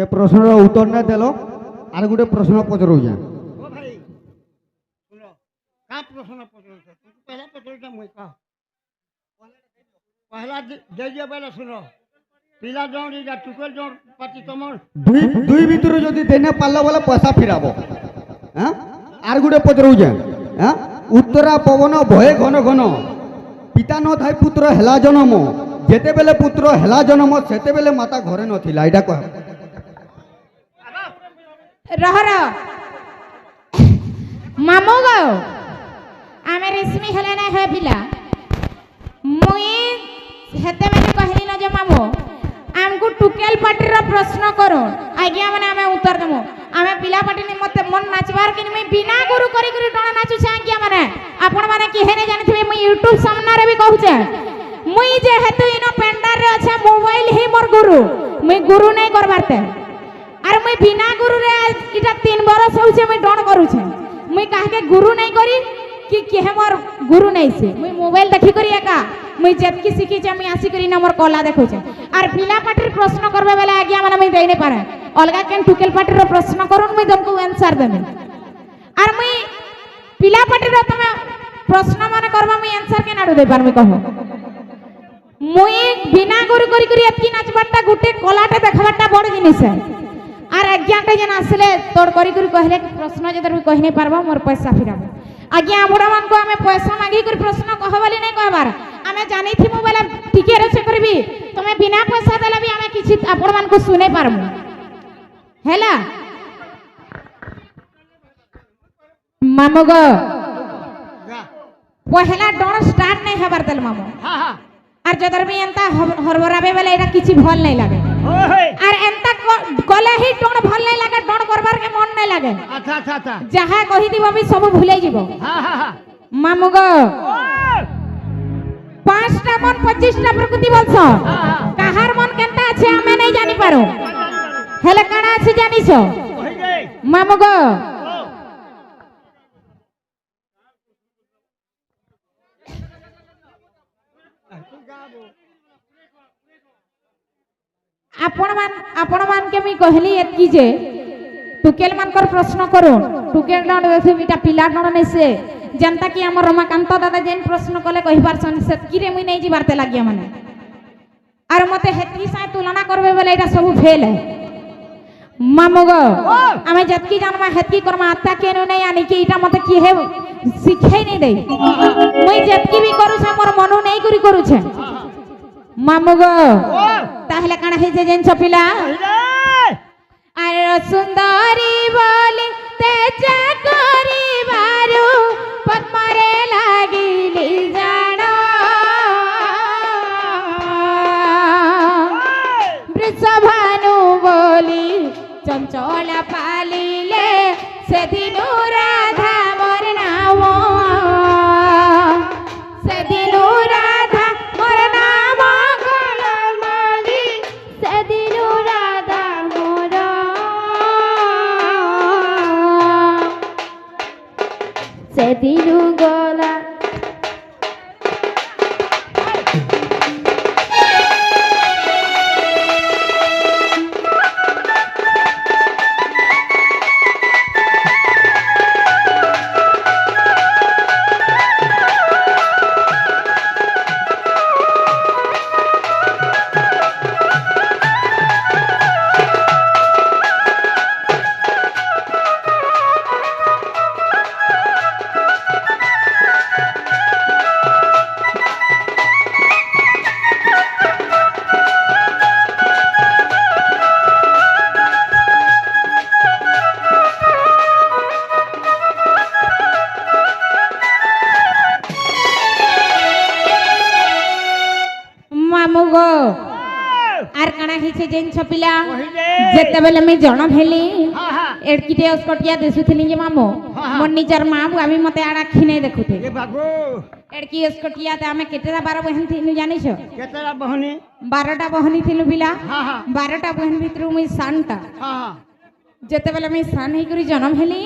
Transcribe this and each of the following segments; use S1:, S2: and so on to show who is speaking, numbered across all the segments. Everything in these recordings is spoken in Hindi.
S1: से प्रश्न उत्तर नहीं देल आर गोटे प्रश्न पचर दुई भितर जदि देने पार्ला बोले पैसा फिराब आर गोटे पचर उत्तरा पवन भय घन घन पिता न थाई पुत्र हेला जन्म जेते बेले पुत्र हेला जन्म सेते बेले माता घरे नथिला एटा कह
S2: रह मामू गो आमे रेशमी हेले ना है पिला मुई हेते मैंने कहली ना जे मामू हमको टुकेल पार्टी रा प्रश्न करो आज्ञा माने हमें उत्तर देमु हमें पिला पार्टी नि मते मन नाचबार कि मैं बिना गुरु करी करी टणा नाचु छ आज्ञा माने आपण माने कि हेने जानिथिबे मुई YouTube सामना रे भी कहू छ मुई जे हेतु इनो पेंडार रे अच्छा मोबाइल ही मोर गुरु मुई गुरु नहीं करबारते अरे मुई बिना गुरु रे इटा 3 बरस हो छे मुई डण करू छे मुई काहे गुरु नहीं करी कि केहे मोर गुरु नहीं से मुई मोबाइल देखि करी एका मुई जेतकी सिखी छे मुई आसी करी ना मोर कला देखो छे आर पिला पार्टी प्रश्न करबे बेले आज्ञा माने मुई देई नै पारे अलगा केन टुकेल पार्टी रो प्रश्न करूं मुई तुमको आंसर देबे आर मुई पिला पार्टी रो तमे प्रश्न माने करबा मुई आंसर के नाडू दे पार मुई कहो मुई बिना गुरु करी करी एतकी नाचबाटा गुटे कलाटे देखबाटा बड़ जिनिस है आर आज्ञाटे जन आसले तोड़ करी करी कहले प्रश्न जदर भी कहि नै पारबा मोर पैसा फिराबो आज्ञा हमरा मान को हमें पैसा मांगी कर प्रश्न कहबली नै कहबार हमें जानि थी मु बेला टिके रे से करबी तमे बिना पैसा देला भी हमें किछि आपण मान को सुनै पारबो हैला मामू गो पहला डर स्टार्ट नहीं हबार देल मामू हां हां आर जदर भी एंता हरबराबे बेला एटा किछि भल नहीं लागे आर एंता गले ही डर भल नहीं लागे डर करबार के मन नहीं लागे अच्छा अच्छा अच्छा जहा कहि दिबो भी सब भुलै जिवो हां हां हां मामू गो 5टा मन 25टा प्रकृति बोलछो काहार मन केनता আছে हमें नहीं जानि पारो हेले काना আছে जानिछो मामू गो आपण मान के मी कहली एतकी जे टुकेल मानकर प्रश्न करो टुकेल डण देखि मिटा पिला डण नै से जनता की हमर रमाकांत दादा जेन प्रश्न कले कहि पारछन सेतकी रे मुई नै जिबारते लागिया माने आर मते हेतकी साय तुलना करबे बेले एटा सब फेल है मामू गो हमें जतकी जानबा हेतकी करमा आत्ता केनो नै आनी कि एटा मते की हे सिखाई नै दे मुई जतकी भी करू छ मोर मनु नै करू छ मामू गो ताहले काना हे जे जेन छपिला आर सुंदरी बोली तेजा करी बारू पद्मरे लागिली जानो वृषभानु बोली चंचल पालिले से दिनु राधा मोर नाम से दिनु राधा मोर नाम गलमाली से दिनु राधा मोर से दिनु गला मामू गो आर काना हिसे जेन छपिला जेते बेले मैं जण भेली एडकीटे अस्कटिया देसुथिनी जे मामू मोर निजर मां बुआबी मते आडा खिने देखुथे ए बाबू एडकी अस्कटिया ते हमें केतेरा 12 बहन थिनु जानिछो केतेरा बहनी 12टा बहनी थिनु बिला 12टा बहन भितरु मुई सानटा जेते बेले मैं सान ही करी जन्म भेली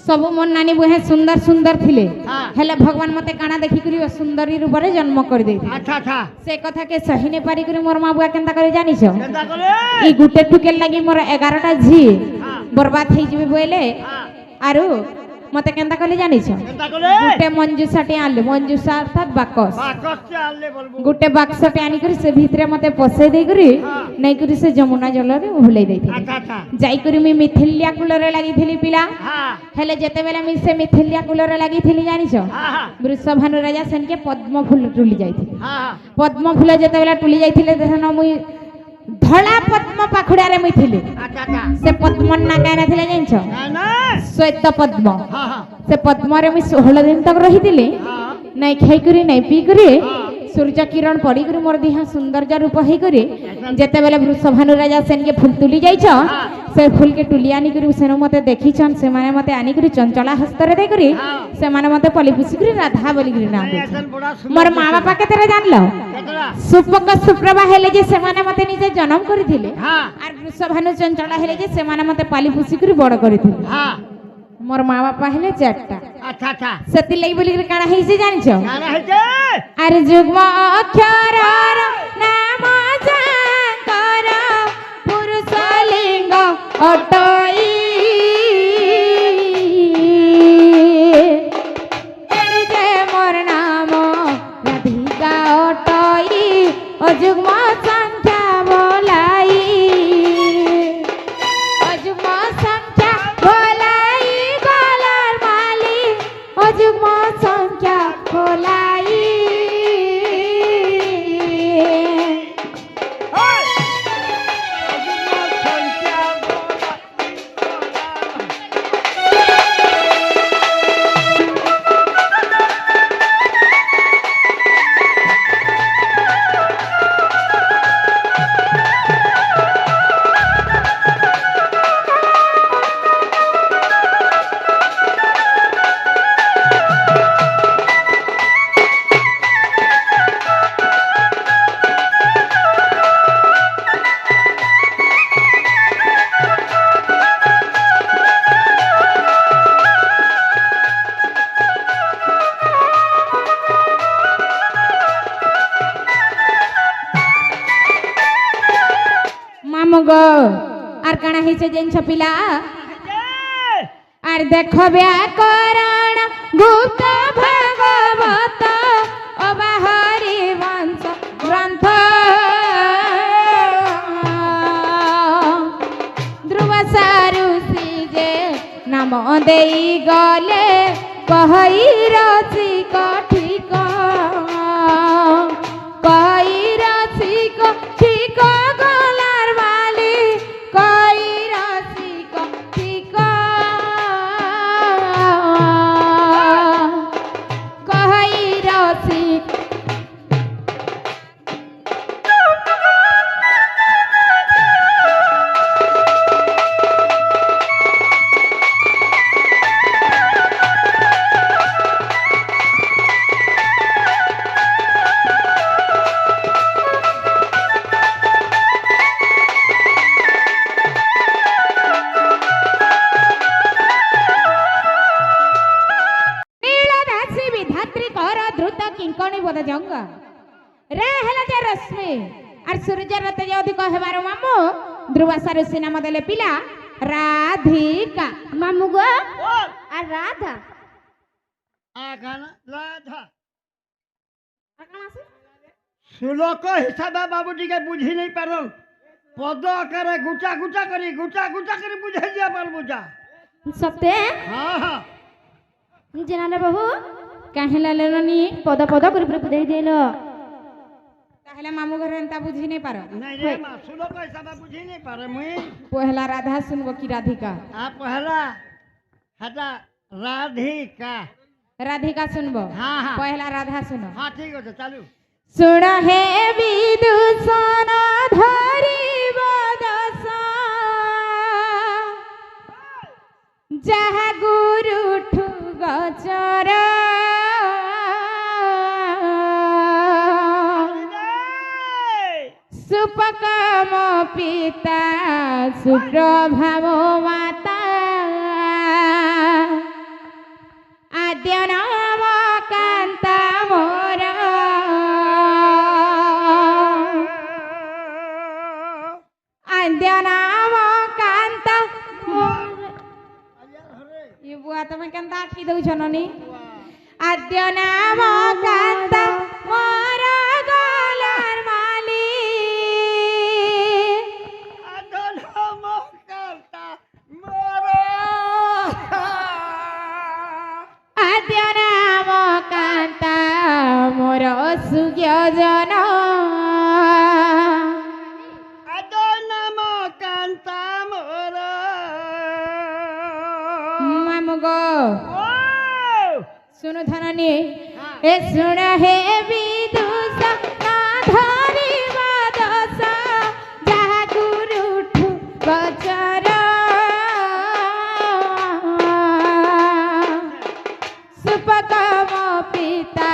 S2: सबु मोर नानी बुहे सुंदर सुंदर थिले
S3: हाँ।
S2: हेले भगवान मते काना देखि करी ओ सुंदरी रूपरे जन्म कर दे
S3: अच्छा अच्छा
S2: से कथा के सही ने पारी करी मोर मां बुआ केनता करे जानिछ
S3: केनता करे
S2: ई गुटे टुकेल लागी मोर 11टा झी
S3: हाँ।
S2: बर्बाद हेइ जिवे बोले
S3: हाँ
S2: आरु मते केनता करे जानिछ
S3: केनता करे
S2: गुटे मंजूसाटे आनले मंजूसा अर्थात बाकस
S3: बाकस से आले बोलबो
S2: गुटे बाक्सटे आनी करी से भितरे मते पसे दे करी
S3: हाँ।
S2: नै करी से जमुना जल रे उहलै दे
S3: अच्छा अच्छा
S2: जाई करी मी मिथिलिया कुलरे लागि थिली पिला
S3: हाँ
S2: हेले जेते बेला मी से मिथिलिया कुलरे लागि थिली जानिछ
S3: हाँ हाँ
S2: वृषभानु राजा सेन के पद्म फूल टुली जाइथिले
S3: हाँ
S2: पद्म फूल जेते बेला टुली जाइथिले देखन मुई धळा पद्म पाखुडा रे मुई थिली
S3: अच्छा अच्छा
S2: से पद्म ना काना थिले जानिछ
S3: ना ना
S2: श्वेत पद्म
S3: हाँ हाँ
S2: से पद्म रे मुई 16 दिन तक रहिथिले
S3: हाँ
S2: नै खाई करी नै पी करी
S3: हाँ।
S2: सूर्य किरण पड़ी करी मोर देह सौंदर्य रूप हे करी जेते बेले वृषभानु राजा सेन के फूल तुली जाइछ से फूल के टुली आनी करी सेन मते देखिछन से माने मते आनी करी चंचला हस्तर दे करी
S3: हाँ।
S2: से माने मते पली पुसी करी राधा बोली करी नाम
S3: नहीं,
S2: दे
S3: ऐसन बड़ा सुंदर
S2: मोर माँ बापा के तेरे जानलो
S3: केतरा
S2: सुपक सुप्रभा हेले जे से माने मते निजे जन्म करिथिले
S3: हाँ
S2: आर वृषभानु चंचला हेले जे से माने मते पाली पुसी करी बड़ करिथिले
S3: हाँ
S2: मोर माँ बापा हेले चारटा
S3: अच्छा अच्छा
S2: सेति लई बोली करी काना हेइ से जानिछ
S3: गाना है जे
S2: अरे जुग्म अक्षर नाम जाकर पुरुष लिंग अटई एणु जे मोर नाम राधिका अटई अजुग्म संख्या बोलाई अजुग्म संख्या बोलाई गलार माली अजुग्म संख्या बोलाई मामुगो आर काना हेइছে जेन छपिला आर देखो व्याकरण गुप्त भागवत अबाहरी वंश ग्रंथ ध्रुव सारुषि जे नाम देई गले कहई रसी कठिक कहई रसी कठिक गलार माली कहई रसी कठिक कहई रसी नीलराशि विधात्री कर द्रुत किंकणी बोध जंग रे हेला जे रश्मि आर सूर्य रते जे अधिक हेबार मामू ध्रुव सारुषि नाम देले पिला राधिका मामू गो आर राधा
S3: आ गाना राधा
S2: काना से
S3: श्लोक हिसाब बाबूजी के बुझी नहीं पारो पद करे गुचा गुचा करी बुझे दिया पार बुझा
S2: सत्य
S3: हाँ हाँ
S2: जनाले बाबू काहेला लेलनी पद पद करी पुरे बुझाई देलो काहेला मामू घर एंता बुझी नहीं पारो
S3: नहीं रे माँ श्लोक हिसाब बुझी नहीं पारे मुई
S2: पहला राधा सुनबो की राधिका
S3: आ पहला हटा राधिका
S2: राधिका सुनबो
S3: हाँ हाँ
S2: पहला राधा सुनो
S3: हाँ ठीक है चालू
S2: सुन हे विदूषण धरी बदसा जहा गुरु ठु गचर सुपकम पिता सुप्रभाव माता ଆଦ୍ୟ ନାମ କାନ୍ତ ଏ ବୁଆ ତମେ କେନ୍ତା ଆଟକି ଦଉଛ ନନି ଆଦ୍ୟ ନାମ କାନ୍ତ ମୋର ଗଲାର ମାଲି ଆଦ୍ୟ ନାମ କାନ୍ତ ମୋର ସୁଜ୍ଞଜନ মামুগো শুনো ধননি এ শুণ হে বিদুষ না ধরিবা দশ যাহা গুরুঠু বচর সুপকম পিতা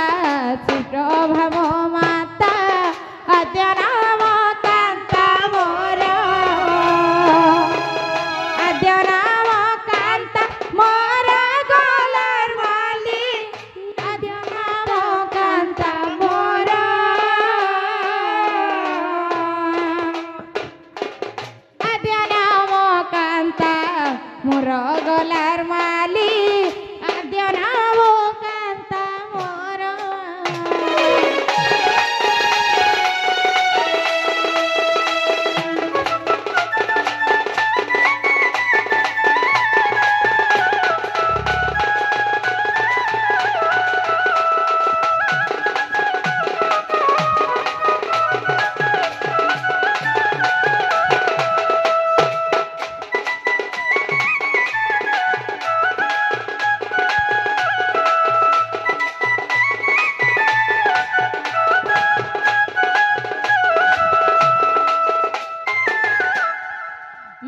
S2: সুপ্রভাব মাতা আদ্য নাম কান্তা মোর আদ্য নাম কান্তা মোর গলার মালি আদ্য নাম কান্তা মোর আদ্য নাম কান্তা মোর গলার মালি আদ্য নাম কান্তা মোর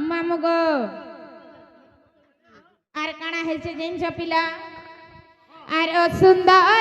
S2: মামুগো আর কাଣା হয়েছে জিনিস পিলা আর সুন্দর